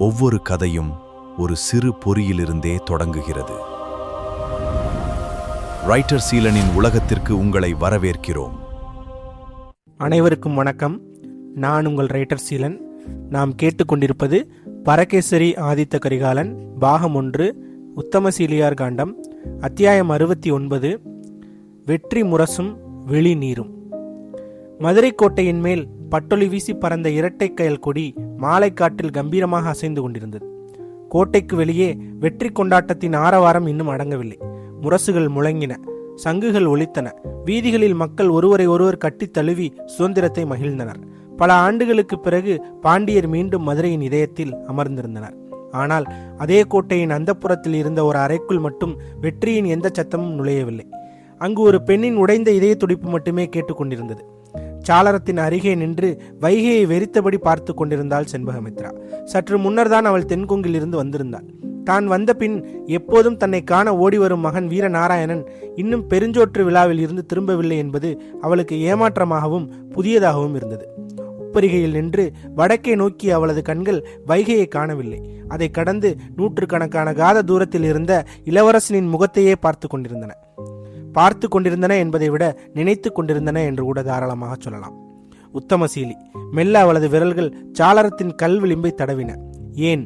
ஒவ்வொரு கதையும் ஒரு சிறு பொறியிலிருந்தே தொடங்குகிறது. ரைட்டர் சீலனின் உலகத்திற்கு உங்களை வரவேற்கிறோம். அனைவருக்கும் வணக்கம். நான் உங்கள் ரைட்டர் சீலன். நாம் கேட்டுக்கொண்டிருப்பது பரகேசரி ஆதித்த கரிகாலன் பாகம் 1, உத்தமசீலியார் காண்டம், அத்தியாயம் 69, வெற்றி முரசும் வெளி நீரும். மதுரை கோட்டையின் மேல் பட்டொலி வீசி பறந்த இரட்டை கயல் கொடி மாலை காற்றில் கம்பீரமாக அசைந்து கொண்டிருந்தது. கோட்டைக்கு வெளியே வெற்றி கொண்டாட்டத்தின் ஆரவாரம் இன்னும் அடங்கவில்லை. முரசுகள் முழங்கின, சங்குகள் ஒலித்தன. வீதிகளில் மக்கள் ஒருவரை ஒருவர் கட்டி தழுவி சுதந்திரத்தை மகிழ்ந்தனர். பல ஆண்டுகளுக்கு பிறகு பாண்டியர் மீண்டும் மதுரையின் இதயத்தில் அமர்ந்திருந்தனர். ஆனால் அதே கோட்டையின் அந்தப்புறத்தில் இருந்த ஒரு அறைக்குள் மட்டும் வெற்றியின் எந்த சத்தமும் நுழையவில்லை. அங்கு ஒரு பெண்ணின் உடைந்த இதய துடிப்பு மட்டுமே கேட்டுக்கொண்டிருந்தது. சாளரத்தின் அருகே நின்று வைகையை வெறித்தபடி பார்த்து கொண்டிருந்தாள் செண்பகமித்ரா. சற்று முன்னர் தான் அவள் தென்கொங்கில் இருந்து வந்திருந்தாள். தான் வந்த பின் எப்போதும் தன்னை காண ஓடி வரும் மகன் வீரநாராயணன் இன்னும் பெருஞ்சோற்று விழாவில் இருந்து திரும்பவில்லை என்பது அவளுக்கு ஏமாற்றமாகவும் புதியதாகவும் இருந்தது. உப்பரிகையில் நின்று வடக்கே நோக்கி அவளது கண்கள் வைகையை காணவில்லை. அதை கடந்து நூற்றுக்கணக்கான காத தூரத்தில் இருந்த இளவரசனின் முகத்தையே பார்த்து கொண்டிருந்தன என்பதை விட நினைத்து கொண்டிருந்தன என்று கூட தாராளமாக சொல்லலாம். உத்தமசீலி மெல்ல அவளது விரல்கள் சாளரத்தின் கல் விளிம்பை தடவின. ஏன்?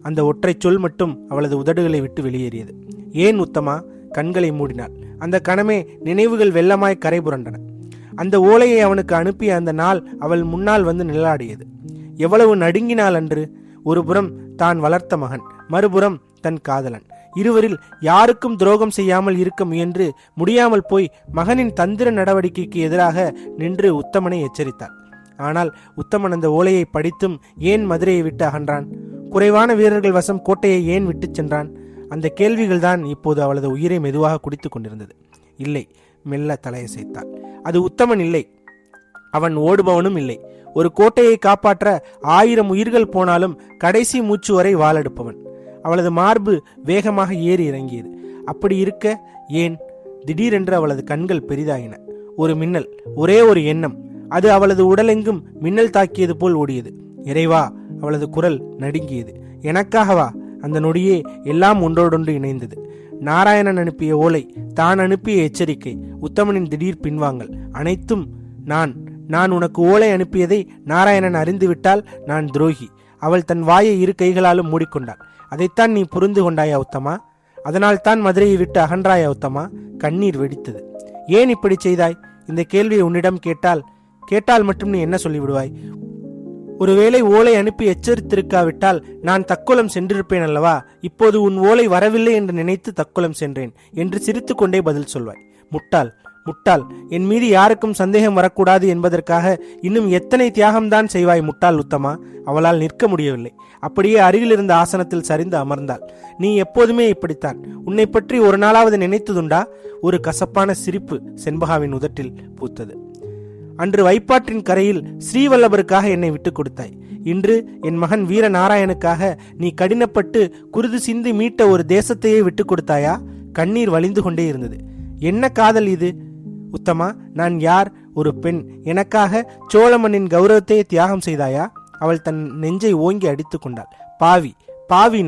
அந்த ஒற்றை சொல் மட்டும் அவளது உதடுகளை விட்டு வெளியேறியது. ஏன் உத்தமா? கண்களை மூடினாள். அந்த கணமே நினைவுகள் வெள்ளமாய் கரை புரண்டன. அந்த ஓலையை அவனுக்கு அனுப்பிய அந்த நாள் அவள் முன்னால் வந்து நிழலாடியது. எவ்வளவு நடுங்கினாள் அன்று! ஒருபுறம் தான் வளர்த்த மகன், மறுபுறம் தன் காதலன். இருவரில் யாருக்கும் துரோகம் செய்யாமல் இருக்க முயன்று முடியாமல் போய் மகனின் தந்திர நடவடிக்கைக்கு எதிராக நின்று உத்தமனை எச்சரித்தாள். ஆனால் உத்தமன் அந்த ஓலையை படித்தும் ஏன் மதுரையை விட்டு அகன்றான்? குறைவான வீரர்கள் வசம் கோட்டையை ஏன் விட்டு சென்றான்? அந்த கேள்விகள் தான் இப்போது அவளது உயிரை மெதுவாக குடித்துக் கொண்டிருந்தது. இல்லை, மெல்ல தலையசைத்தாள். அது உத்தமன் இல்லை, அவன் ஓடுபவனும் இல்லை. ஒரு கோட்டையை காப்பாற்ற 1000 உயிர்கள் போனாலும் கடைசி மூச்சு வரை வாளெடுப்பவன். அவளது மார்பு வேகமாக ஏறி இறங்கியது. அப்படி இருக்க ஏன்? திடீரென்று அவளது கண்கள் பெரிதாயின. ஒரு மின்னல், ஒரே ஒரு எண்ணம், அது அவளது உடலெங்கும் மின்னல் தாக்கியது போல் ஓடியது. இறைவா! அவளது குரல் நடுங்கியது. எனக்காகவா? அந்த நொடியே எல்லாம் ஒன்றோடொன்று இணைந்தது. நாராயணன் அனுப்பிய ஓலை, தான் அனுப்பிய எச்சரிக்கை, உத்தமனின் திடீர் பின்வாங்கல், அனைத்தும் நான் உனக்கு ஓலை அனுப்பியதை நாராயணன் அறிந்துவிட்டால் நான் துரோகி. அவள் தன் வாயை 2 கைகளாலும் மூடிக்கொண்டாள். அதைத்தான் நீ புரிந்து கொண்டாயா உத்தமா? அதனால் தான் மதுரையை விட்டு அகன்றாயா உத்தமா? கண்ணீர் வெடித்தது. ஏன் இப்படி செய்தாய்? இந்த கேள்வியை உன்னிடம் கேட்டால் மட்டும் நீ என்ன சொல்லிவிடுவாய்? ஒருவேளை ஓலை அனுப்பி எச்சரித்திருக்காவிட்டால் நான் தக்கோலம் சென்றிருப்பேன் அல்லவா? இப்போது உன் ஓலை வரவில்லை என்று நினைத்து தக்கோலம் சென்றேன் என்று சிரித்து கொண்டே பதில் சொல்வாய். முட்டாள்! என் மீது யாருக்கும் சந்தேகம் வரக்கூடாது என்பதற்காக இன்னும் எத்தனை தியாகம்தான் செய்வாய் முட்டாள் உத்தமா? அவளால் நிற்க முடியவில்லை. அப்படியே அருகில் இருந்த ஆசனத்தில் சரிந்து அமர்ந்தாள். நீ எப்போதுமே இப்படித்தான். உன்னை பற்றி ஒரு நாளாவது நினைத்ததுண்டா? ஒரு கசப்பான சிரிப்பு செண்பகாவின் உதட்டில் பூத்தது. அன்று வைப்பாற்றின் கரையில் ஸ்ரீவல்லபருக்காக என்னை விட்டுக் கொடுத்தாய். இன்று என் மகன் வீரநாராயணுக்காக நீ கடினப்பட்டு குருது சிந்தி மீட்ட ஒரு தேசத்தையே விட்டுக் கொடுத்தாயா? கண்ணீர் வழிந்து கொண்டே இருந்தது. என்ன காதல் இது உத்தமா? நான் யார்? ஒரு பெண். எனக்காக சோழ மண்ணின் கௌரவத்தையே தியாகம் செய்தாயா? அவள் தன் நெஞ்சை ஓங்கி அடித்து கொண்டாள். பாவி!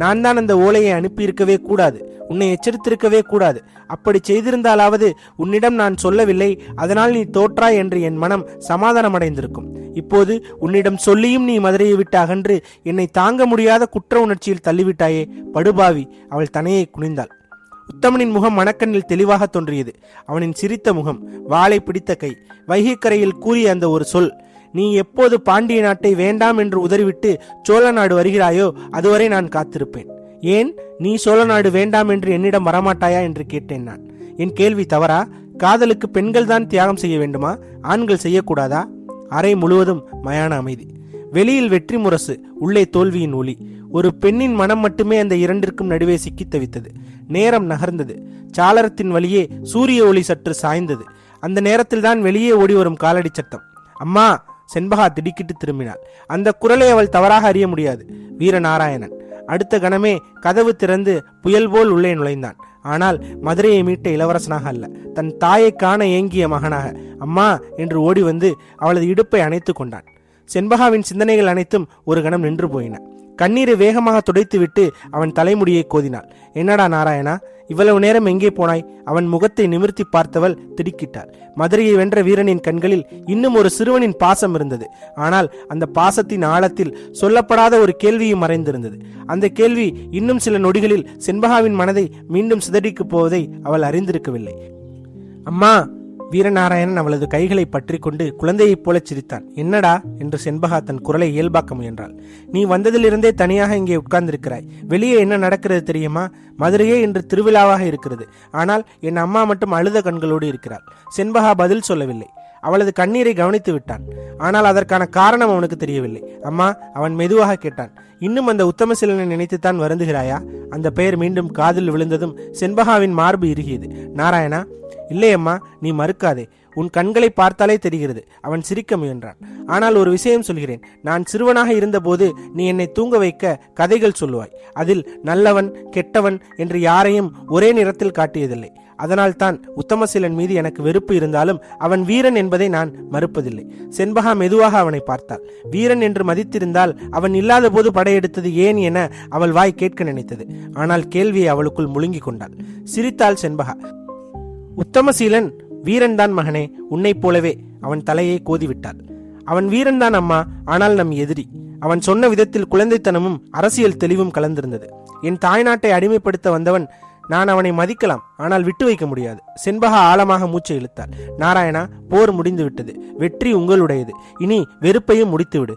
நான் தான் அந்த ஓலையை அனுப்பியிருக்கவே கூடாது. உன்னை எச்சரித்திருக்கவே கூடாது. அப்படி செய்திருந்தாலாவது உன்னிடம் நான் சொல்லவில்லை, அதனால் நீ தோற்றாய் என்று என் மனம் சமாதானம் அடைந்திருக்கும். இப்போது உன்னிடம் சொல்லியும் நீ மதுரையை விட்டு அகன்று என்னை தாங்க முடியாத குற்ற உணர்ச்சியில் தள்ளிவிட்டாயே, படுபாவி! அவள் தனையை குனிந்தாள். உத்தமனின் முகம் மணக்கண்ணில் தெளிவாக தோன்றியது. அவனின் சிரித்த முகம், வாளை பிடித்த கை, வைகைக்கரையில் கூறிய அந்த ஒரு சொல், நீ எப்போது பாண்டிய நாட்டை வேண்டாம் என்று உதறிவிட்டு சோழ நாடு வருகிறாயோ அதுவரை நான் காத்திருப்பேன். ஏன்? நீ சோழ நாடு வேண்டாம் என்று என்னிடம் வரமாட்டாயா என்று கேட்டேன் நான். என் கேள்வி தவறா? காதலுக்கு பெண்கள் தான் தியாகம் செய்ய வேண்டுமா? ஆண்கள் செய்யக்கூடாதா? அறை முழுவதும் மயான அமைதி. வெளியில் வெற்றி முரசு, உள்ளே தோல்வியின் ஒளி. ஒரு பெண்ணின் மனம் மட்டுமே அந்த இரண்டிற்கும் நடுவே சிக்கி தவித்தது. நேரம் நகர்ந்தது. சாளரத்தின் வழியே சூரிய ஒளி சற்று சாய்ந்தது. அந்த நேரத்தில் தான் வெளியே ஓடி வரும் காலடி சத்தம். அம்மா! செண்பகா திடுக்கிட்டு திரும்பினாள். அந்த குரலை அவள் தவறாக அறிய முடியாது. வீரநாராயணன். அடுத்த கணமே கதவு திறந்து புயல் போல் உள்ளே நுழைந்தான். ஆனால் மதுரையை மீட்ட இளவரசனாக அல்ல, தன் தாயை காண ஏங்கிய மகனாக. அம்மா என்று ஓடி வந்து அவளது இடுப்பை அணைத்து கொண்டான். செண்பகாவின் சிந்தனைகள் அனைத்தும் ஒரு கணம் நின்று போயின. கண்ணீரை வேகமாக துடைத்துவிட்டு அவன் தலைமுடியை கோதினாள். என்னடா நாராயணா, இவ்வளவு நேரம் எங்கே போனாய்? அவன் முகத்தை நிமிர்த்தி பார்த்தவள் திடுக்கிட்டாள். மதுரையை வென்ற வீரனின் கண்களில் இன்னும் ஒரு சிறுவனின் பாசம் இருந்தது. ஆனால் அந்த பாசத்தின் ஆழத்தில் சொல்லப்படாத ஒரு கேள்வியும் மறைந்திருந்தது. அந்த கேள்வி இன்னும் சில நொடிகளில் செண்பகாவின் மனதை மீண்டும் சிதறிக்கப் போவதை அவள் அறிந்திருக்கவில்லை. அம்மா! வீரநாராயணன் அவளது கைகளை பற்றி கொண்டு குழந்தையைப் போல சிரித்தான். என்னடா என்று செண்பகா தன் குரலை இயல்பாக்க முயன்றாள். நீ வந்ததிலிருந்தே தனியாக இங்கே உட்கார்ந்திருக்கிறாய். வெளியே என்ன நடக்கிறது தெரியுமா? மதுரையே இன்று திருவிழாவாக இருக்கிறது. ஆனால் என் அம்மா மட்டும் அழுத கண்களோடு இருக்கிறாள். செண்பகா பதில் சொல்லவில்லை. அவளது கண்ணீரை கவனித்து விட்டான். ஆனால் அதற்கான காரணம் அவனுக்கு தெரியவில்லை. அம்மா, அவன் மெதுவாக கேட்டான். இன்னும் அந்த உத்தமசீலனை நினைத்துத்தான் வருந்துகிறாயா? அந்த பெயர் மீண்டும் காதில் விழுந்ததும் செண்பகாவின் மார்பு இறுகியது. நாராயணா, இல்லையம்மா, நீ மறுக்காதே. உன் கண்களை பார்த்தாலே தெரிகிறது. அவன் சிரிக்க முயன்றான். ஆனால் ஒரு விஷயம் சொல்கிறேன். நான் சிறுவனாக இருந்தபோது நீ என்னை தூங்க வைக்க கதைகள் சொல்லுவாய். அதில் நல்லவன் கெட்டவன் என்று யாரையும் ஒரே நிறத்தில் காட்டியதில்லை. அதனால் தான் உத்தமசீலன் மீது எனக்கு வெறுப்பு இருந்தாலும் அவன் வீரன் என்பதை நான் மறுப்பதில்லை. செண்பகா மெதுவாக அவனை பார்த்தாள். வீரன் என்று மதித்திருந்தால் அவன் இல்லாத போது படையெடுத்தது ஏன் என அவள் வாய் கேட்க நினைத்தது. ஆனால் கேள்வியை அவளுக்குள் முழுங்கி கொண்டாள். சிரித்தாள் செண்பகா. உத்தமசீலன் வீரன்தான் மகனே, உன்னைப் போலவே. அவன் தலையை கோதிவிட்டாள். அவன் வீரன்தான் அம்மா, ஆனால் நம் எதிரி. அவன் சொன்ன விதத்தில் குழந்தைத்தனமும் அரசியல் தெளிவும் கலந்திருந்தது. என் தாய்நாட்டை அடிமைப்படுத்த வந்தவன். நான் அவனை மதிக்கலாம், ஆனால் விட்டு வைக்க முடியாது. செண்பகா ஆழமாக மூச்சை இழுத்தாள். நாராயணா, போர் முடிந்து விட்டது. வெற்றி உங்களுடையது. இனி வெறுப்பையும் முடித்துவிடு.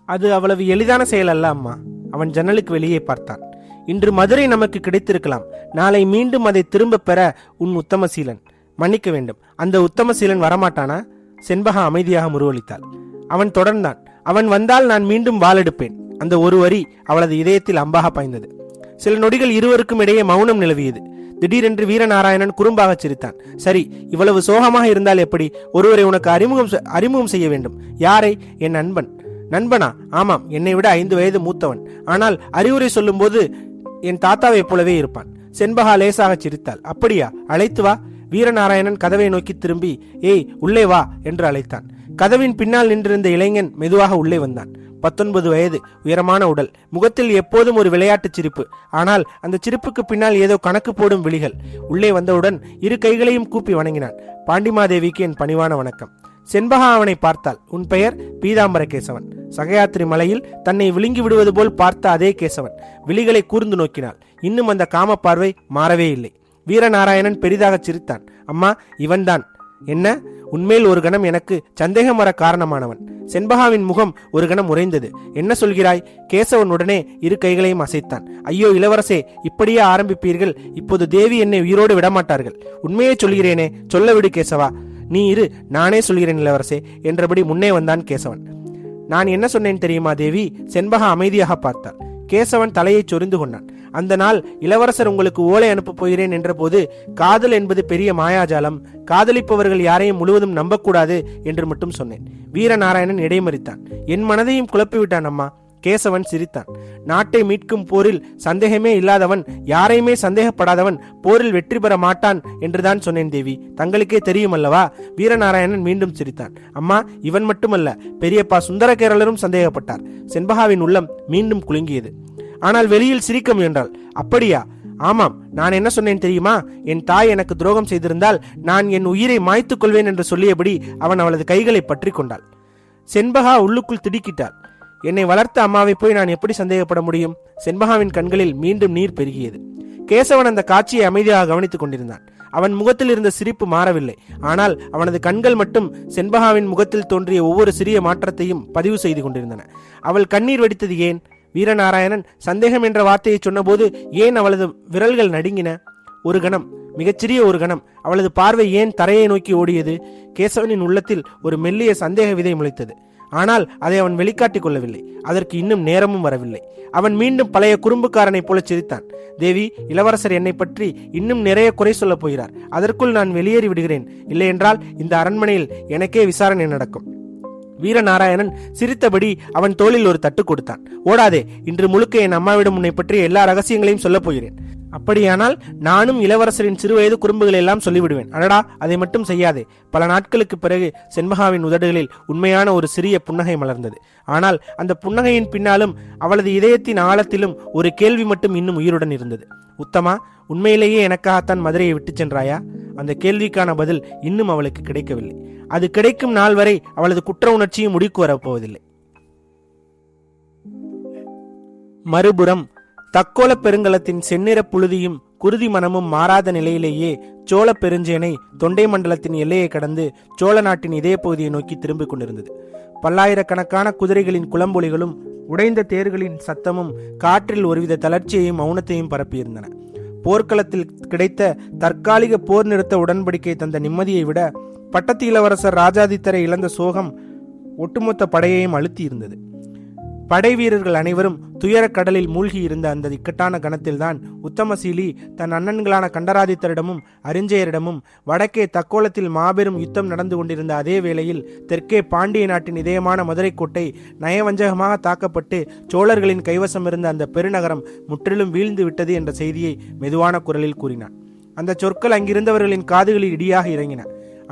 அது அவ்வளவு எளிதான செயல் அல்ல அம்மா. அவன் ஜன்னலுக்கு வெளியே பார்த்தான். இன்று மதுரை நமக்கு கிடைத்திருக்கலாம். நாளை மீண்டும் அதை திரும்ப பெற உன் உத்தமசீலன் மன்னிக்க வேண்டும். அந்த உத்தமசீலன் வரமாட்டானா? செண்பகா அமைதியாக முருவளித்தாள். அவன் தொடர்ந்தான். அவன் வந்தால் நான் மீண்டும் வாளெடுப்பேன். அந்த ஒரு வரி அவளது இதயத்தில் அம்பாக பாய்ந்தது. சில நொடிகள் இருவருக்கும் இடையே மௌனம் நிலவியது. திடீரென்று வீரநாராயணன் குறும்பாக சிரித்தான். சரி, இவ்வளவு சோகமாக இருந்தால் எப்படி? ஒருவரை உனக்கு அறிமுகம் செய்ய வேண்டும். யாரை? என் நண்பன். நண்பனா? ஆமாம், என்னை விட 5 வயது மூத்தவன். ஆனால் அறிவுரை சொல்லும் போது என் தாத்தாவை போலவே இருப்பான். செண்பகா லேசாக சிரித்தாள். அப்படியா? அழைத்து வா. வீரநாராயணன் கதவை நோக்கி திரும்பி, ஏய், உள்ளே வா என்று அழைத்தான். கதவின் பின்னால் நின்றிருந்த இளைஞன் மெதுவாக உள்ளே வந்தான். 19 வயது, உயரமான உடல், முகத்தில் எப்போதும் ஒரு விளையாட்டு சிரிப்பு. ஆனால் அந்த சிரிப்புக்கு பின்னால் ஏதோ கணக்கு போடும் விழிகள். உள்ளே வந்தவுடன் 2 கைகளையும் கூப்பி வணங்கினான். பாண்டிமாதேவிக்கு என் பணிவான வணக்கம். செண்பகா அவனை பார்த்தாள். உன் பெயர்? பீதாம்பர கேசவன். சகயாத்திரி மலையில் தன்னை விழுங்கி விடுவது போல் பார்த்த அதே கேசவன். விழிகளை கூர்ந்து நோக்கினாள். இன்னும் அந்த காம பார்வை மாறவே இல்லை. வீரநாராயணன் பெரிதாக சிரித்தான். அம்மா, இவன்தான். என்ன? உன்மேல் ஒரு கணம் எனக்கு சந்தேகம் வர காரணமானவன். செண்பகாவின் முகம் ஒரு கணம் உறைந்தது. என்ன சொல்கிறாய்? கேசவன் உடனே 2 கைகளையும் அசைத்தான். ஐயோ இளவரசே, இப்படியே ஆரம்பிப்பீர்கள்? இப்போது தேவி என்னை உயிரோடு விடமாட்டார்கள். உண்மையே சொல்கிறேனே, சொல்ல விடு கேசவா. நீ இரு, நானே சொல்கிறேன் இளவரசே என்றபடி முன்னே வந்தான் கேசவன். நான் என்ன சொன்னேன் தெரியுமா தேவி? செண்பகா அமைதியாக பார்த்தாள். கேசவன் தலையை சொரிந்து கொண்டான். அந்த நாள் இளவரசர் உங்களுக்கு ஓலை அனுப்ப போகிறேன் என்ற போது காதல் என்பது பெரிய மாயாஜாலம், காதலிப்பவர்கள் யாரையும் முழுவதும் நம்பக்கூடாது என்று மட்டும் சொன்னேன். வீரநாராயணன் இடைமறித்தான். என் மனதையும் குழப்பிவிட்டான் அம்மா. கேசவன் சிரித்தான். நாட்டை மீட்கும் போரில் சந்தேகமே இல்லாதவன், யாரையுமே சந்தேகப்படாதவன் போரில் வெற்றி பெற மாட்டான் என்றுதான் சொன்னேன் தேவி. தங்களுக்கே தெரியும் அல்லவா? வீரநாராயணன் மீண்டும் சிரித்தான். அம்மா, இவன் மட்டுமல்ல, பெரியப்பா சுந்தரகேரளரும் சந்தேகப்பட்டார். செண்பகாவின் உள்ளம் மீண்டும் குலுங்கியது. ஆனால் வெளியில் சிரிக்க முயன்றாள். அப்படியா? ஆமாம், நான் என்ன சொன்னேன் தெரியுமா? என் தாய் எனக்கு துரோகம் செய்திருந்தால் நான் என் உயிரை மாய்த்துக் கொள்வேன் என்று சொல்லியபடி அவன் அவளது கைகளை பற்றி கொண்டாள். செண்பகா உள்ளுக்குள் திடுக்கிட்டாள். என்னை வளர்த்த அம்மாவை போய் நான் எப்படி சந்தேகப்பட முடியும்? செண்பகாவின் கண்களில் மீண்டும் நீர் பெருகியது. கேசவன் அந்த காட்சியை அமைதியாக கவனித்துக் கொண்டிருந்தான். அவன் முகத்தில் இருந்த சிரிப்பு மாறவில்லை. ஆனால் அவனது கண்கள் மட்டும் செண்பகாவின் முகத்தில் தோன்றிய ஒவ்வொரு சிறிய மாற்றத்தையும் பதிவு செய்து கொண்டிருந்தன. அவள் கண்ணீர் வடித்தது ஏன்? வீரநாராயணன் சந்தேகம் என்ற வார்த்தையை சொன்னபோது ஏன் அவளது விரல்கள் நடுங்கின? ஒரு கணம், மிகச்சிறிய ஒரு கணம் அவளது பார்வை ஏன் தரையை நோக்கி ஓடியது? கேசவனின் உள்ளத்தில் ஒரு மெல்லிய சந்தேக விதை முளைத்தது. ஆனால் அதை அவன் வெளிக்காட்டிக் கொள்ளவில்லை. அதற்கு இன்னும் நேரமும் வரவில்லை. அவன் மீண்டும் பழைய குறும்புக்காரனை போல சிரித்தான். தேவி, இளவரசர் என்னை பற்றி இன்னும் நிறைய குறை சொல்லப் போகிறார். அதற்குள் நான் வெளியேறி விடுகிறேன். இல்லையென்றால் இந்த அரண்மனையில் எனக்கே விசாரணை நடக்கும். வீரநாராயணன் சிரித்தபடி அவன் தோளில் ஒரு தட்டு கொடுத்தான். ஓடாதே, இன்று முழுக்க என் அம்மாவிடம் உன்னை பற்றி எல்லா ரகசியங்களையும் சொல்லப் போகிறேன். அப்படியானால் நானும் இளவரசரின் சிறுவயது குறும்புகளை எல்லாம் சொல்லிவிடுவேன். அடடா, அதை மட்டும் செய்யாதே. பல நாட்களுக்கு பிறகு செண்பகாவின் உதடுகளில் உண்மையான ஒரு சிறிய புன்னகை மலர்ந்தது. ஆனால் அந்த புன்னகையின் பின்னாலும் அவளது இதயத்தின் ஆழத்திலும் ஒரு கேள்வி மட்டும் இன்னும் உயிருடன் இருந்தது. உத்தமா, உண்மையிலேயே எனக்காகத்தான் மதுரையை விட்டு சென்றாயா? அந்த கேள்விக்கான பதில் இன்னும் அவளுக்கு கிடைக்கவில்லை. அது கிடைக்கும் நாள் வரை அவளது குற்ற உணர்ச்சியும் முடிக்கு வரப்போவதில்லை. மறுபுறம் தக்கோல பெருங்கலத்தின் செந்நிற புழுதியும் குருதி மனமும் மாறாத நிலையிலேயே சோழ பெருஞ்சேனை தொண்டை மண்டலத்தின் எல்லையை கடந்து சோழ நாட்டின் இதய பகுதியை நோக்கி திரும்பிக் கொண்டிருந்தது. பல்லாயிரக்கணக்கான குதிரைகளின் குளம்பொலிகளும் உடைந்த தேர்களின் சத்தமும் காற்றில் ஒருவித தளர்ச்சியையும் மௌனத்தையும் பரப்பியிருந்தன. போர்க்களத்தில் கிடைத்த தற்காலிக போர் நிறுத்த உடன்படிக்கை தந்த நிம்மதியை விட பட்டத்து இளவரசர் ராஜாதித்தரை இழந்த சோகம் ஒட்டுமொத்த படையையும் அழுத்தி இருந்தது. படை வீரர்கள் அனைவரும் துயர கடலில் மூழ்கி இருந்த அந்த இக்கட்டான கணத்தில்தான் உத்தமசீலி தன் அண்ணன்களான கண்டராதித்தரிடமும் அரிஞ்சயரிடமும் வடக்கே தக்கோலத்தில் மாபெரும் யுத்தம் நடந்து கொண்டிருந்த அதே வேளையில் தெற்கே பாண்டிய நாட்டின் இதயமான மதுரை கோட்டை நயவஞ்சகமாக தாக்கப்பட்டு சோழர்களின் கைவசம் இருந்த அந்த பெருநகரம் முற்றிலும் வீழ்ந்து விட்டது என்ற செய்தியை மெதுவான குரலில் கூறினான். அந்த சொற்கள் அங்கிருந்தவர்களின் காதுகளில் இடியாக இறங்கின.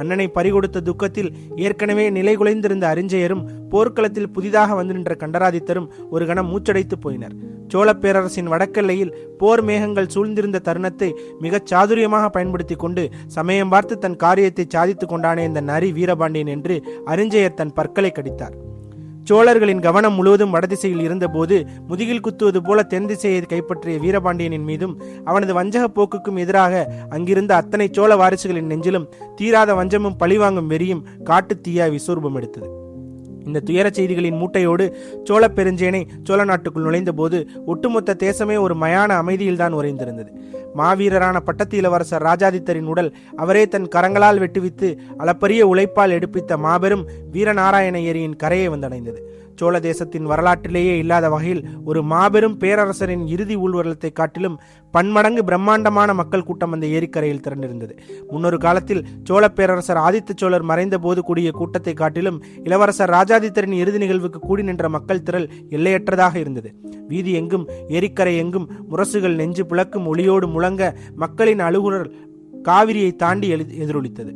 அண்ணனை பறிகொடுத்த துக்கத்தில் ஏற்கனவே நிலை குலைந்திருந்த அரிஞ்சயரும் போர்க்களத்தில் புதிதாக வந்து நின்ற கண்டராதித்தரும் ஒரு கணம் மூச்சடைத்து போயினர். சோழ பேரரசின் வடக்கெல்லையில் போர் மேகங்கள் சூழ்ந்திருந்த தருணத்தை மிகச் சாதுரியமாக பயன்படுத்தி கொண்டு சமயம் பார்த்து தன் காரியத்தை சாதித்துக் கொண்டானே இந்த நரி வீரபாண்டியன் என்று அரிஞ்சயர் தன் பற்களை கடித்தார். சோழர்களின் கவனம் முழுவதும் வடதிசையில் இருந்தபோது முதுகில் குத்துவது போல தென் திசையை கைப்பற்றிய வீரபாண்டியனின் மீதும் அவனது வஞ்சக போக்குக்கும் எதிராக அங்கிருந்த அத்தனை சோழ வாரிசுகளின் நெஞ்சிலும் தீராத வஞ்சமும் பழிவாங்கும் வெறியும் காட்டு தீயாய் விஸ்வரூபம் எடுத்தது. இந்த துயர செய்திகளின் மூட்டையோடு சோழ பெருஞ்சேனை சோழ நாட்டுக்குள் நுழைந்த போது ஒட்டுமொத்த தேசமே ஒரு மயான அமைதியில்தான் உறைந்திருந்தது. மாவீரரான பட்டத்து இளவரசர் ராஜாதித்தரின் உடல் அவரே தன் கரங்களால் வெட்டுவித்து அளப்பரிய உழைப்பால் எடுப்பித்த மாபெரும் வீரநாராயண ஏரியின் கரையை வந்தடைந்தது. சோழ தேசத்தின் வரலாற்றிலேயே இல்லாத வகையில் ஒரு மாபெரும் பேரரசரின் இறுதி ஊர்வலத்தை காட்டிலும் பன்மடங்கு பிரம்மாண்டமான மக்கள் கூட்டம் அந்த ஏரிக்கரையில் திரண்டிருந்தது. முன்னொரு காலத்தில் சோழ பேரரசர் ஆதித்த சோழர் மறைந்த போது கூடிய கூட்டத்தை காட்டிலும் இளவரசர் ராஜாதித்தரின் இறுதி நிகழ்வுக்கு கூடி நின்ற மக்கள் திரள் எல்லையற்றதாக இருந்தது. வீதி எங்கும் ஏரிக்கரை எங்கும் முரசுகள் நெஞ்சு புழக்கும் ஒளியோடு முழங்க மக்களின் அழுகுரல் காவிரியை தாண்டி எதிரொலித்தது.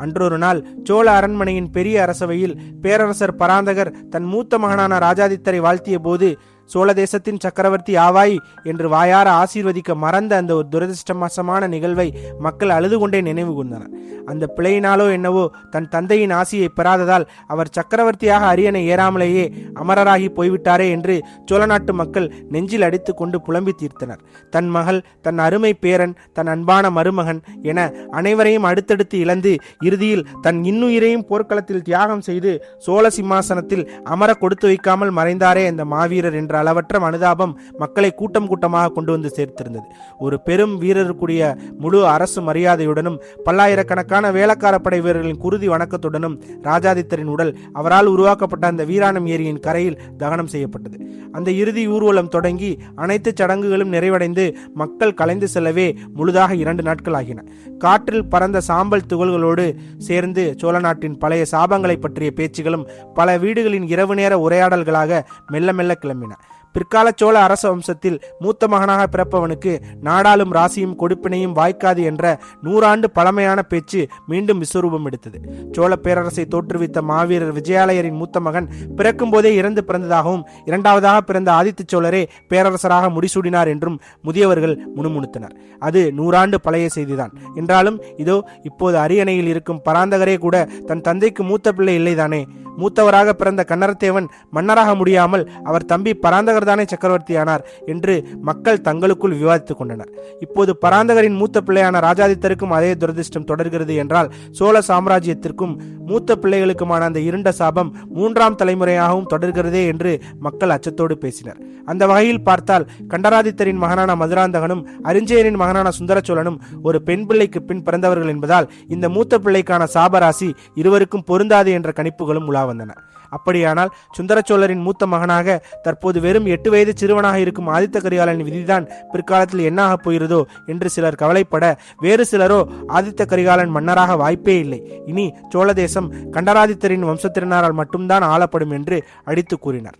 அன்றொரு நாள் சோழ அரண்மனையின் பெரிய அரசவையில் பேரரசர் பராந்தகர் தன் மூத்த மகனான ராஜாதித்தரை வாழ்த்திய போது சோழ தேசத்தின் சக்கரவர்த்தி ஆவாய் என்று வாயார ஆசீர்வதிக்க மறந்த அந்த ஒரு துரதிருஷ்டமசமான நிகழ்வை மக்கள் அழுது கொண்டே நினைவு கூர்ந்தனர். அந்த பிழையினாலோ என்னவோ தன் தந்தையின் ஆசியை பெறாததால் அவர் சக்கரவர்த்தியாக அரியணை ஏறாமலேயே அமரராகி போய்விட்டாரே என்று சோழ நாட்டு மக்கள் நெஞ்சில் அடித்து கொண்டு புலம்பி தீர்த்தனர். தன் மகள், தன் அருமை பேரன், தன் அன்பான மருமகன் என அனைவரையும் அடுத்தடுத்து இழந்து இறுதியில் தன் இன்னுயிரையும் போர்க்களத்தில் தியாகம் செய்து சோழ சிம்மாசனத்தில் அமர கொடுத்து வைக்காமல் மறைந்தாரே அந்த மாவீரர் என்ற அளவற்ற அனுதாபம் மக்களை கூட்டம் கூட்டமாக கொண்டு வந்து சேர்த்திருந்தது. ஒரு பெரும் வீரருக்குரிய முழு அரசு மரியாதையுடனும் பல்லாயிரக்கணக்கான வேளக்கார படை வீரர்களின் குருதி வணக்கத்துடனும் ராஜாதித்தரின் உடல் அவரால் உருவாக்கப்பட்ட அந்த வீராணம் ஏரியின் கரையில் தகனம் செய்யப்பட்டது. அந்த இறுதி ஊர்வலம் தொடங்கி அனைத்து சடங்குகளும் நிறைவடைந்து மக்கள் கலைந்து செல்லவே முழுதாக 2 நாட்கள் ஆகின. காற்றில் பறந்த சாம்பல் துகள்களோடு சேர்ந்து சோழ நாட்டின் பழைய சாபங்களை பற்றிய பேச்சுகளும் பல வீடுகளின் இரவு நேர உரையாடல்களாக மெல்ல மெல்ல கிளம்பின. பிற்கால சோழ அரச வம்சத்தில் மூத்த மகனாக பிறப்பவனுக்கு நாடாளும் ராசியும் கொடுப்பினையும் வாய்க்காது என்ற 100 ஆண்டு பழமையான பேச்சு மீண்டும் விஸ்வரூபம் எடுத்தது. சோழ பேரரசை தோற்றுவித்த மாவீரர் விஜயாலயரின் மூத்த மகன் பிறக்கும் போதே இறந்து பிறந்ததாகவும் இரண்டாவதாக பிறந்த ஆதித்த சோழரே பேரரசராக முடிசூடினார் என்றும் முதியவர்கள் முணுமுணுத்தனர். அது 100 ஆண்டு பழைய செய்திதான் என்றாலும் இதோ இப்போது அரியணையில் இருக்கும் பராந்தகரே கூட தன் தந்தைக்கு மூத்த பிள்ளை இல்லைதானே. மூத்தவராக பிறந்த கன்னரத்தேவன் மன்னராக முடியாமல் அவர் தம்பி பராந்தகர் தானே சக்கரவர்த்தியானார் என்று மக்கள் தங்களுக்குள் விவாதித்துக் கொண்டனர். இப்போது பராந்தகரின் மூத்த பிள்ளையான ராஜாதித்தருக்கும் அதே துரதிருஷ்டம் தொடர்கிறது என்றால் சோழ சாம்ராஜ்யத்திற்கும் மூத்த பிள்ளைகளுக்குமான அந்த இருண்ட சாபம் 3ஆம் தலைமுறையாகவும் தொடர்கிறதே என்று மக்கள் அச்சத்தோடு பேசினர். அந்த வகையில் பார்த்தால் கண்டராதித்தரின் மகனான மதுராந்தகனும் அரிஞ்சயரின் மகனான சுந்தர சோழனும் ஒரு பெண் பிள்ளைக்கு பின் பிறந்தவர்கள் என்பதால் இந்த மூத்த பிள்ளைக்கான சாபராசி இருவருக்கும் பொருந்தாது என்ற கணிப்புகளும் உலா வந்தன. அப்படியானால் சுந்தர சோழரின் மூத்த மகனாக தற்போது வெறும் 8 வயது சிறுவனாக இருக்கும் ஆதித்த கரிகாலனின் விதிதான் பிற்காலத்தில் என்னாக போகிறதோ என்று சிலர் கவலைப்பட, வேறு சிலரோ ஆதித்த கரிகாலன் மன்னராக வாய்ப்பே இல்லை, இனி சோழ தேசம் கண்டராதித்தரின் வம்சத்தினரால் மட்டும்தான் ஆளப்படும் என்று அடித்து கூறினர்.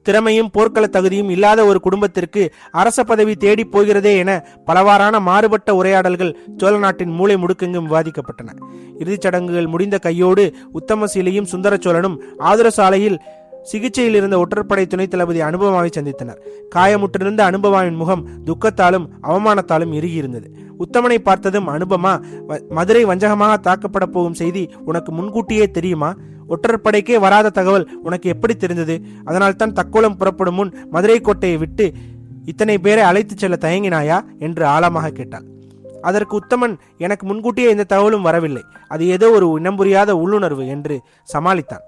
திறமையும் போர்க்கள தகுதியும் இல்லாத ஒரு குடும்பத்திற்கு அரச பதவி தேடி போகிறதே என பலவாறான மாறுபட்ட உரையாடல்கள் சோழ நாட்டின் மூலை முடுக்கெங்கும் விவாதிக்கப்பட்டன. இறுதிச் சடங்குகள் முடிந்த கையோடு உத்தமசீலியும் சுந்தர சோழனும் ஆதுர சாலையில் சிகிச்சையில் இருந்த ஒற்றற்படை துணைத் தளபதி அனுபவாவை சந்தித்தனர். காயமுற்றிருந்த அனுபவாவின் முகம் துக்கத்தாலும் அவமானத்தாலும் இறுகியிருந்தது. உத்தமனை பார்த்ததும், அனுபமா, மதுரை வஞ்சகமாக தாக்கப்பட போகும் செய்தி உனக்கு முன்கூட்டியே தெரியுமா? ஒற்றற்படைக்கே வராத தகவல் உனக்கு எப்படி தெரிந்தது? அதனால் தான் தக்கோலம் புறப்படும் முன் மதுரை கோட்டையை விட்டு இத்தனை பேரை அழைத்துச் செல்ல தயங்கினாயா என்று ஆழமாக கேட்டாள். அதற்கு உத்தமன், எனக்கு முன்கூட்டியே எந்த தகவலும் வரவில்லை, அது ஏதோ ஒரு இனம் புரியாத உள்ளுணர்வு என்று சமாளித்தான்.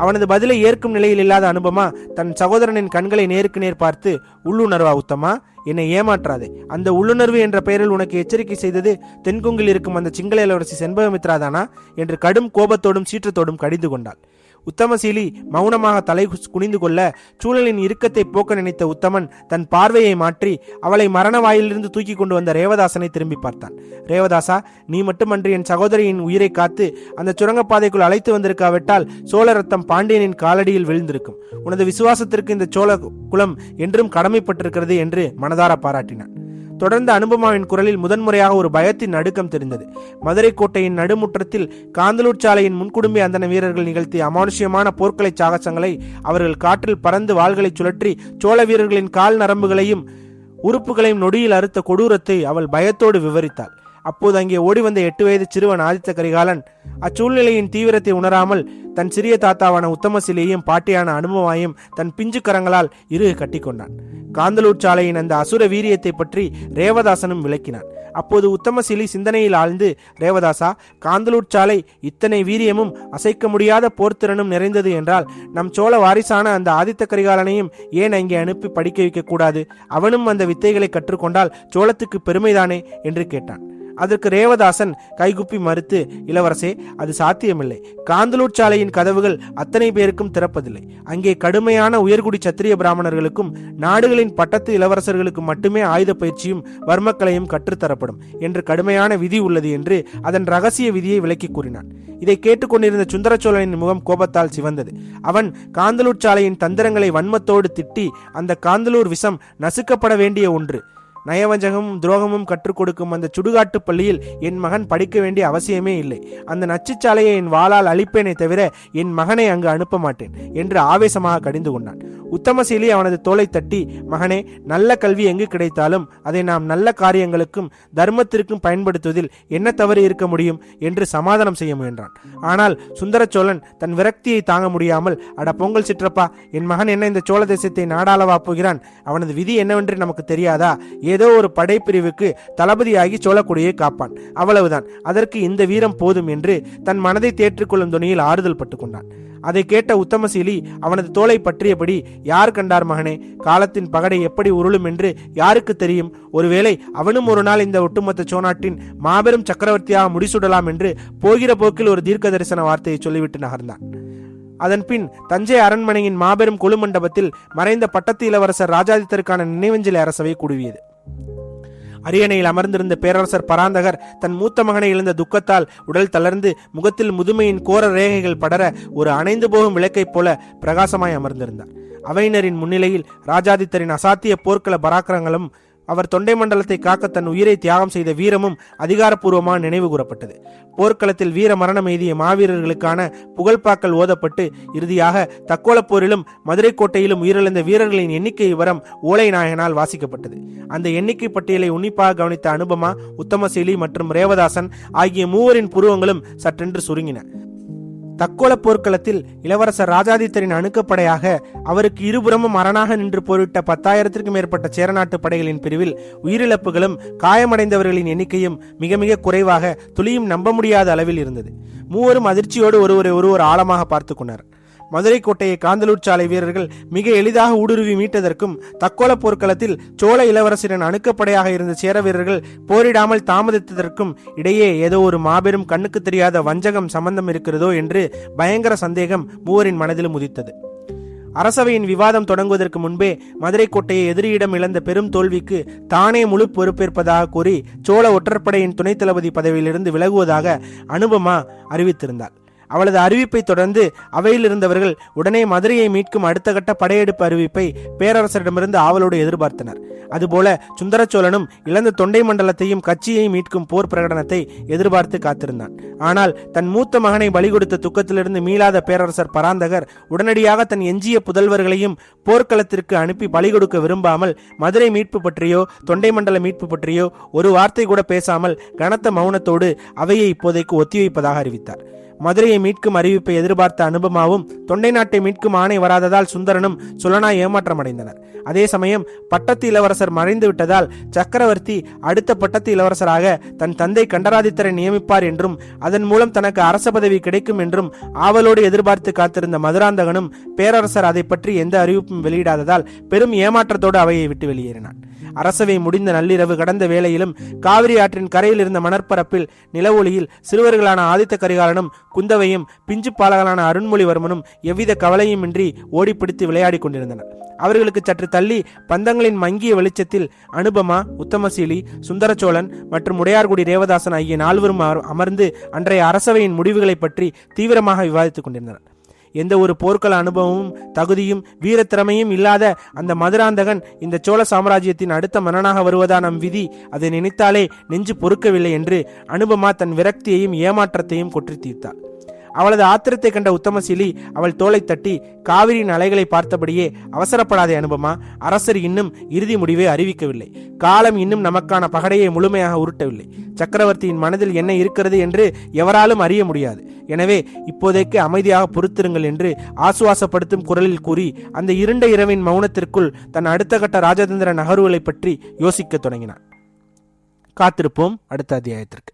அவனது பதிலை ஏற்கும் நிலையில் இல்லாத அனுபமா தன் சகோதரனின் கண்களை நேருக்கு நேர் பார்த்து, உள்ளுணர்வா உத்தமா? என்னை ஏமாற்றாதே. அந்த உள்ளுணர்வு என்ற பெயரில் உனக்கு எச்சரிக்கை செய்தது தென்கொங்கில் இருக்கும் அந்த சிங்கள இளவரசி செண்பகமித்ராதானா என்று கடும் கோபத்தோடும் சீற்றத்தோடும் கடிந்து கொண்டாள். உத்தமசீலி மௌனமாக தலை குனிந்து கொள்ள, சூழலின் இறுக்கத்தை போக்க நினைத்த உத்தமன் தன் பார்வையை மாற்றி அவளை மரண வாயிலிருந்து தூக்கி கொண்டு வந்த ரேவதாசனை திரும்பி பார்த்தான். ரேவதாசா, நீ மட்டுமன்றி என் சகோதரியின் உயிரை காத்து அந்த சுரங்கப்பாதைக்குள் அழைத்து வந்திருக்காவிட்டால் சோழ ரத்தம் பாண்டியனின் காலடியில் விழுந்திருக்கும். உனது விசுவாசத்திற்கு இந்த சோழ குலம் என்றும் கடமைப்பட்டிருக்கிறது என்று மனதார பாராட்டினான். தொடர்ந்து அனுபமாவின் குரலில் முதன்முறையாக ஒரு பயத்தின் நடுக்கம் தெரிந்தது. மதுரை கோட்டையின் நடுமுற்றத்தில் காந்தலூர் சாலையின் முன்குடும்பி அந்தன வீரர்கள் நிகழ்த்திய அமானுஷ்யமான போர்க்கலை சாகசங்களை, அவர்கள் காற்றில் பறந்து வாள்களை சுழற்றி சோழ வீரர்களின் கால் நரம்புகளையும் உறுப்புகளையும் நொடியில் அறுத்த கொடூரத்தை அவள் பயத்தோடு விவரித்தாள். அப்போது அங்கே ஓடி வந்த 8 வயது சிறுவன் ஆதித்த கரிகாலன் அச்சூழ்நிலையின் தீவிரத்தை உணராமல் தன் சிறிய தாத்தாவான உத்தமசீலியையும் பாட்டியான அனுபவாயும் தன் பிஞ்சு கரங்களால் இறுக கட்டிக்கொண்டான். காந்தலூர் சாலையின் அந்த அசுர வீரியத்தை பற்றி ரேவதாசனும் விளக்கினான். அப்போது உத்தமசீலி சிந்தனையில் ஆழ்ந்து, ரேவதாசா, காந்தலூர் சாலை இத்தனை வீரியமும் அசைக்க முடியாத போர்த்திறனும் நிறைந்தது என்றால் நம் சோழ வாரிசான அந்த ஆதித்த கரிகாலனையும் ஏன் அங்கே அனுப்பி படிக்க வைக்க கூடாது? அவனும் அந்த வித்தைகளை கற்றுக்கொண்டால் சோழத்துக்கு பெருமைதானே என்று கேட்டான். அதற்கு ரேவதாசன் கைகுப்பி மறுத்து, இளவரசே, அது சாத்தியமில்லை. காந்தலூர் சாலையின் கதவுகள் அத்தனை பேருக்கும் திறப்பதில்லை. அங்கே கடுமையான உயர்குடி சத்திரிய பிராமணர்களுக்கும் நாடுகளின் பட்டத்து இளவரசர்களுக்கும் மட்டுமே ஆயுத பயிற்சியும் வர்மக்கலையும் கற்றுத்தரப்படும் என்று கடுமையான விதி உள்ளது என்று அதன் ரகசிய விதியை விளக்கி கூறினான். இதை கேட்டுக்கொண்டிருந்த சுந்தர சோழனின் முகம் கோபத்தால் சிவந்தது. அவன் காந்தலூர் சாலையின் தந்திரங்களை வன்மத்தோடு திட்டி, அந்த காந்தலூர் விஷம் நசுக்கப்பட வேண்டிய ஒன்று. நயவஞ்சகமும் துரோகமும் கற்றுக் கொடுக்கும் அந்த சுடுகாட்டு பள்ளியில் என் மகன் படிக்க வேண்டிய அவசியமே இல்லை. அந்த நச்சுச்சாலையை என் வாளால் அழிப்பேனே தவிர என் மகனை அங்கு அனுப்ப மாட்டேன் என்று ஆவேசமாக கடிந்து கொண்டான். உத்தமசீலி அவனது தோலை தட்டி, மகனே, நல்ல கல்வி எங்கு கிடைத்தாலும் அதை நாம் நல்ல காரியங்களுக்கும் தர்மத்திற்கும் பயன்படுத்துவதில் என்ன தவறு இருக்க முடியும் என்று சமாதானம் செய்ய முயன்றான். ஆனால் சுந்தர சோழன் தன் விரக்தியை தாங்க முடியாமல், அட பொங்கல் சிற்றப்பா, என் மகன் என்ன இந்த சோழ தேசத்தை நாடாளவா போகிறான்? அவனது விதி என்னவென்று நமக்கு தெரியாதா? ஏதோ ஒரு படைப்பிரிவுக்கு தளபதியாகி சோழக்குடியை காப்பான், அவ்வளவுதான். அதற்கு இந்த வீரம் போதும் என்று தன் மனதை தேற்றிக்கொள்ளும் துணியில் ஆறுதல் பட்டு கொண்டான். அதை கேட்ட உத்தமசீலி அவனது தோலை பற்றியபடி, யார் கண்டார் மகனே? காலத்தின் பகடை எப்படி உருளும் என்று யாருக்கு தெரியும்? ஒருவேளை அவனும் ஒரு நாள் இந்த ஒட்டுமொத்த சோநாட்டின் மாபெரும் சக்கரவர்த்தியாக முடிசூடலாம் என்று போகிற போக்கில் ஒரு தீர்க்க தரிசன வார்த்தையை சொல்லிவிட்டு நகர்ந்தான். அதன் பின் தஞ்சை அரண்மனையின் மாபெரும் கொலு மண்டபத்தில் மறைந்த பட்டத்து இளவரசர் ராஜாதித்தருக்கான நினைவஞ்சலி அரசவை கூடுவியது. அரியணையில் அமர்ந்திருந்த பேரரசர் பராந்தகர் தன் மூத்த மகனை இழந்த துக்கத்தால் உடல் தளர்ந்து முகத்தில் முதுமையின் கோர ரேகைகள் படர ஒரு அணைந்து போகும் விளக்கைப் போல பிரகாசமாய் அமர்ந்திருந்தார். அவையினரின் முன்னிலையில் ராஜாதித்தரின் அசாத்திய போர்க்கள பராக்கிரங்களும் அவர் தொண்டை மண்டலத்தை காக்க தன் உயிரை தியாகம் செய்த வீரமும் அதிகாரப்பூர்வமாக நினைவு கூறப்பட்டது. போர்க்களத்தில் வீர மரணம் எய்திய மாவீரர்களுக்கான புகழ்பாக்கள் ஓதப்பட்டு இறுதியாக தக்கோலப் போரிலும் மதுரை கோட்டையிலும் உயிரிழந்த வீரர்களின் எண்ணிக்கை விவரம் ஓலை நாயகனால் வாசிக்கப்பட்டது. அந்த எண்ணிக்கை பட்டியலை உன்னிப்பாக கவனித்த அனுபமா, உத்தமசீலி மற்றும் ரேவதாசன் ஆகிய மூவரின் புருவங்களும் சற்றென்று சுருங்கின. தக்கோல போர்க்களத்தில் இளவரசர் ராஜாதித்தரின் அணுக்கப்படையாக அவருக்கு இருபுறமும் அரணாக நின்று போரிட்ட 10,000க்கும் மேற்பட்ட சேரநாட்டு படைகளின் பிரிவில் உயிரிழப்புகளும் காயமடைந்தவர்களின் எண்ணிக்கையும் மிக மிக குறைவாக, துளியும் நம்ப முடியாத அளவில் இருந்தது. மூவரும் அதிர்ச்சியோடு ஒருவர் ஆழமாக பார்த்து கொண்டார். மதுரை கோட்டையை காந்தலூர் சாலை வீரர்கள் மிக எளிதாக ஊடுருவி மீட்டதற்கும், தக்கோல போர்க்களத்தில் சோழ இளவரசரின் அணுக்கப்படையாக இருந்த சேர வீரர்கள் போரிடாமல் தாமதித்ததற்கும் இடையே ஏதோ ஒரு மாபெரும் கண்ணுக்கு தெரியாத வஞ்சகம் சம்பந்தம் இருக்கிறதோ என்று பயங்கர சந்தேகம் மூவரின் மனதிலும் உதித்தது. அரசவையின் விவாதம் தொடங்குவதற்கு முன்பே மதுரை கோட்டையை எதிரியிடம் இழந்த பெரும் தோல்விக்கு தானே முழு பொறுப்பேற்பதாக கூறி சோழ ஒற்றற்படையின் துணைத் தளபதி பதவியிலிருந்து விலகுவதாக அனுபமா அறிவித்திருந்தார். அவளது அறிவிப்பை தொடர்ந்து அவையில் இருந்தவர்கள் உடனே மதுரையை மீட்கும் அடுத்த கட்ட படையெடுப்பு அறிவிப்பை பேரரசரிடமிருந்து ஆவலோடு எதிர்பார்த்தனர். அதுபோல சுந்தரச்சோழனும் இழந்த தொண்டை மண்டலத்தையும் கட்சியை மீட்கும் போர் பிரகடனத்தை எதிர்பார்த்து காத்திருந்தான். ஆனால் தன் மூத்த மகனை பலி கொடுத்த துக்கத்திலிருந்து மீளாத பேரரசர் பராந்தகர் உடனடியாக தன் எஞ்சிய புதல்வர்களையும் போர்க்களத்திற்கு அனுப்பி பலி கொடுக்க விரும்பாமல் மதுரை மீட்பு பற்றியோ தொண்டை மண்டல மீட்பு பற்றியோ ஒரு வார்த்தை கூட பேசாமல் கனத்த மௌனத்தோடு அவையை இப்போதைக்கு ஒத்திவைப்பதாக அறிவித்தார். மதுரையை மீட்கும் அறிவிப்பை எதிர்பார்த்த அனுபமாவும் தொண்டை நாட்டை மீட்கும் ஆணை வராததால் சுந்தரனும் சுலனாய் ஏமாற்றம் அடைந்தனர். அதே சமயம் பட்டத்து இளவரசர் மறைந்து விட்டதால் சக்கரவர்த்தி அடுத்த பட்டத்து இளவரசராக தன் தந்தை கண்டராதித்தரை நியமிப்பார் என்றும் அதன் மூலம் தனக்கு அரச பதவி கிடைக்கும் என்றும் ஆவலோடு எதிர்பார்த்து காத்திருந்த மதுராந்தகனும் பேரரசர் அதை பற்றி எந்த அறிவிப்பும் வெளியிடாததால் பெரும் ஏமாற்றத்தோடு அவையை விட்டு வெளியேறினான். அரசவை முடிந்த நள்ளிரவு கடந்த வேளையிலும் காவிரி ஆற்றின் கரையில் இருந்த மணற்பரப்பில் நிலவொளியில் சிறுவர்களான ஆதித்த கரிகாலனும் குந்தவையும் பிஞ்சு பாலகளான அருண்மொழிவர்மனும் எவ்வித கவலையுமின்றி ஓடிப்பிடித்து விளையாடி கொண்டிருந்தனர். அவர்களுக்கு சற்று தள்ளி பந்தங்களின் மங்கிய வெளிச்சத்தில் அனுபமா, உத்தமசீலி, சுந்தரச்சோழன் மற்றும் உடையார்குடி தேவதாசன் ஆகிய நால்வரும் அமர்ந்து அன்றைய அரசவையின் முடிவுகளை பற்றி தீவிரமாக விவாதித்துக் கொண்டிருந்தனர். எந்த ஒரு போர்க்கள அனுபவமும் தகுதியும் வீரத்திறமையும் இல்லாத அந்த மதுராந்தகன் இந்த சோழ சாம்ராஜ்யத்தின் அடுத்த மன்னனாக வருவதா நம் விதி, அதை நினைத்தாலே நெஞ்சு பொறுக்கவில்லை என்று அனுபமா தன் விரக்தியையும் ஏமாற்றத்தையும் கொற்றி தீர்த்தாள். அவளது ஆத்திரத்தை கண்ட உத்தமசீலி அவள் தோளை தட்டி, காவிரியின் அலைகளை பார்த்தபடியே அவசரப்படாதே அனுபமா, அரசர் இன்னும் இறுதி முடிவை அறிவிக்கவில்லை. காலம் இன்னும் நமக்கான பகடையை முழுமையாக உருட்டவில்லை. சக்கரவர்த்தியின் மனதில் என்ன இருக்கிறது என்று எவராலும் அறிய முடியாது. எனவே இப்போதைக்கு அமைதியாக பொறுத்திருங்கள் என்று ஆசுவாசப்படுத்தும் குரலில் கூறி அந்த இருண்ட இரவின் மௌனத்திற்குள் தன் அடுத்த கட்ட ராஜதந்திர நகர்வுகளை பற்றி யோசிக்க தொடங்கினான். காத்திருப்போம் அடுத்த அத்தியாயத்திற்கு.